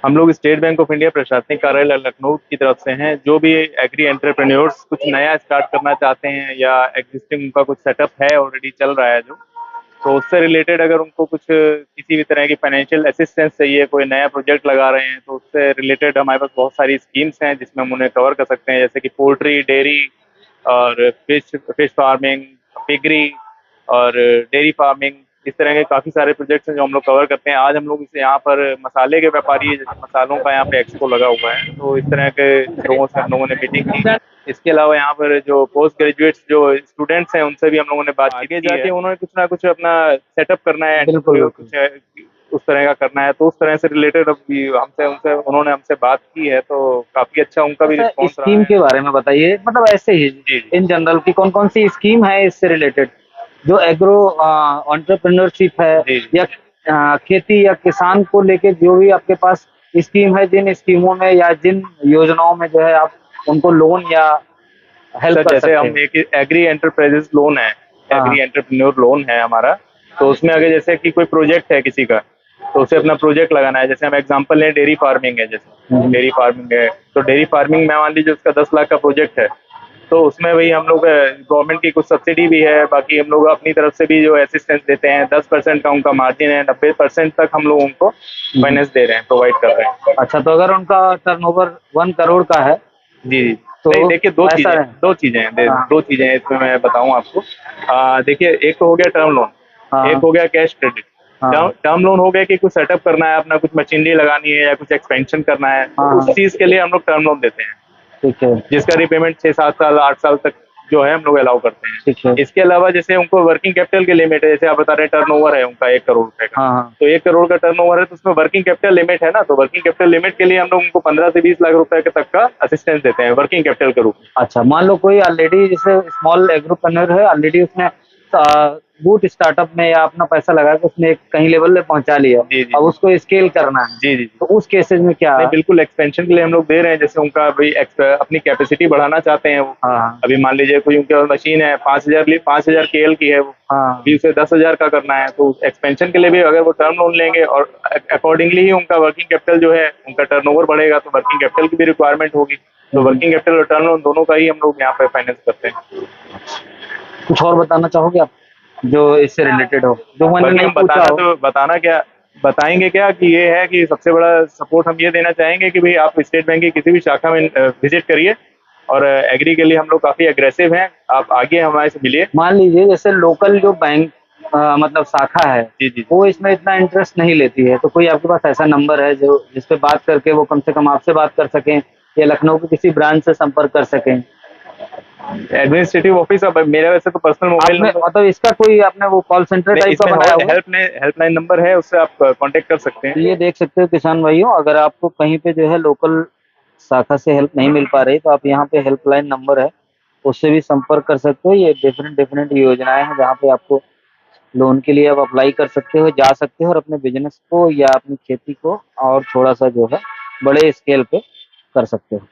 हम लोग state bank of India प्रशासनिक कार्यालय लखनऊ की तरफ से हैं। जो भी एग्री एंटरप्रेन्योर्स कुछ नया स्टार्ट करना चाहते हैं या एग्जिस्टिंग उनका कुछ सेटअप है, ऑलरेडी चल रहा है जो, तो उससे रिलेटेड अगर उनको कुछ किसी भी तरह की फाइनेंशियल असिस्टेंस चाहिए, कोई नया प्रोजेक्ट लगा रहे हैं, तो उससे रिलेटेड हमारे पास बहुत सारी स्कीम्स हैं जिसमें हम उन्हें कवर कर सकते हैं, जैसे कि पोल्ट्री, डेयरी और फिश फिश फार्मिंग, पिगरी और डेयरी फार्मिंग। इस तरह के काफ़ी सारे प्रोजेक्ट्स हैं जो हम लोग कवर करते हैं। आज हम लोग इसे यहाँ पर मसाले के व्यापारी, जैसे मसालों का यहाँ पे एक्सपो लगा हुआ है, तो इस तरह के लोगों से हम लोगों ने मीटिंग की। इसके अलावा यहाँ पर जो पोस्ट ग्रेजुएट्स जो स्टूडेंट्स हैं उनसे भी हम लोगों ने बात की। आगे जाके उन्होंने कुछ ना कुछ अपना सेटअप करना है, बिल्कुल बिल्कुल। कुछ उस तरह का करना है, तो उस तरह से रिलेटेड अभी हमसे उनसे उन्होंने हमसे बात की है, तो काफ़ी अच्छा उनका भी अच्छा, रिस्पॉन्स रहा स्कीम है। के बारे में बताइए, मतलब ऐसे ही जी जी इन जनरल की कौन कौन सी स्कीम है इससे रिलेटेड, जो एग्रो एंटरप्रेन्योरशिप है, जी या खेती या किसान को लेके जो भी आपके पास स्कीम है, जिन स्कीमों में या जिन योजनाओं में जो है आप उनको लोन या हेल्प सर, कर जैसे सकते हम हैं। एक एग्री एंटरप्राइजेस लोन है, हाँ। एग्री एंटरप्रेन्योर लोन है हमारा। तो उसमें अगर जैसे कि कोई प्रोजेक्ट है किसी का, तो उसे अपना प्रोजेक्ट लगाना है। जैसे हम एग्जांपल लें, डेयरी फार्मिंग है, जैसे हम्म। डेयरी फार्मिंग है, तो डेयरी फार्मिंग में मान लीजिए उसका 10 लाख का प्रोजेक्ट है, तो उसमें वही हम लोग गवर्नमेंट की कुछ सब्सिडी भी है, बाकी हम लोग अपनी तरफ से भी जो असिस्टेंस देते हैं, 10% का उनका मार्जिन है, 90% तक हम लोग उनको फाइनेंस दे रहे हैं, प्रोवाइड कर रहे हैं। अच्छा, तो अगर उनका टर्नओवर 1 करोड़ का है जी जी। तो नहीं, देखिए, दो ऐसा चीजें है। दो चीजें हैं हाँ दो चीजें हैं इसमें मैं बताऊं आपको। देखिए, एक तो हो गया टर्म लोन, एक हाँ हो गया कैश क्रेडिट। हाँ टर्म लोन हो गया कि कुछ सेटअप करना है, अपना कुछ मशीनरी लगानी है या कुछ एक्सपेंशन करना है, तो हाँ उस हाँ, चीज के लिए हम लोग टर्म लोन देते हैं, ठीक है जिसका रिपेमेंट 6-7 साल 8 साल तक जो है हम लोग अलाउ करते हैं। ठीक है। इसके अलावा जैसे उनको वर्किंग कैपिटल की लिमिट है, जैसे आप बता रहे हैं टर्नओवर है उनका 1 करोड़ रुपए का, हाँ हाँ। तो 1 करोड़ का टर्नओवर है, तो उसमें वर्किंग कैपिटल लिमिट है ना, तो वर्किंग कैपिटल लिमिट के लिए हम लोग उनको 15 से 20 लाख रुपए तक का असिस्टेंस देते हैं वर्किंग कैपिटल के रूप में। अच्छा, मान लो कोई ऑलरेडी जैसे स्मॉल एग्रोप्रेन्योर है, ऑलरेडी उसने बूट स्टार्टअप में या अपना पैसा लगा के उसने एक कहीं लेवल पे पहुंचा लिया, जी जी अब उसको स्केल करना है, जी जी जी। तो उस केसेस में क्या? नहीं, बिल्कुल एक्सपेंशन के लिए हम लोग दे रहे हैं। जैसे उनका भाई अपनी कैपेसिटी बढ़ाना चाहते हैं वो, हाँ अभी मान लीजिए कोई उनके मशीन है 5,000 केएल की है वो, हाँ। अभी उसे 10,000 का करना है, तो एक्सपेंशन के लिए भी अगर वो टर्म लोन लेंगे और अकॉर्डिंगली ही उनका वर्किंग कैपिटल जो है, उनका टर्नओवर बढ़ेगा, तो वर्किंग कैपिटल की भी रिक्वायरमेंट होगी, तो वर्किंग कैपिटल और टर्म लोन दोनों का ही हम लोग यहाँ पे फाइनेंस करते हैं। कुछ और बताना चाहोगे आप जो इससे रिलेटेड हो, जो मैंने बाकी नहीं हम पूछा हो? बताना क्या बताएंगे क्या, कि ये है कि सबसे बड़ा सपोर्ट हम ये देना चाहेंगे कि भाई आप स्टेट बैंक की किसी भी शाखा में विजिट करिए, और एग्री के लिए हम लोग काफ़ी अग्रेसिव हैं, आप आगे हमारे से मिलिए। मान लीजिए जैसे लोकल जो बैंक मतलब शाखा है, जी जी। वो इसमें इतना इंटरेस्ट नहीं लेती है, तो कोई आपके पास ऐसा नंबर है जो जिस पे बात करके वो कम से कम आपसे बात कर सकें, या लखनऊ के किसी ब्रांच से संपर्क कर सकें? एडमिनिस्ट्रेटिव ऑफिस, अब मेरा वैसे तो पर्सनल मोबाइल आपने नंबर, मतलब इसका कोई आपने वो कॉल सेंटर टाइप का इसमें बनाया हुआ है? हेल्पलाइन नंबर है, उससे आप कांटेक्ट कर सकते तो हैं। ये देख सकते हो किसान भाइयों, अगर आपको कहीं पे जो है लोकल शाखा से हेल्प नहीं मिल पा रही, तो आप यहाँ पे हेल्पलाइन नंबर है, उससे भी संपर्क कर सकते हो। ये डिफरेंट डिफरेंट योजनाएं हैं जहाँ पे आपको लोन के लिए आप अप्लाई कर सकते हो, जा सकते हो और अपने बिजनेस को या अपनी खेती को और थोड़ा सा जो है बड़े स्केल पे कर सकते हो।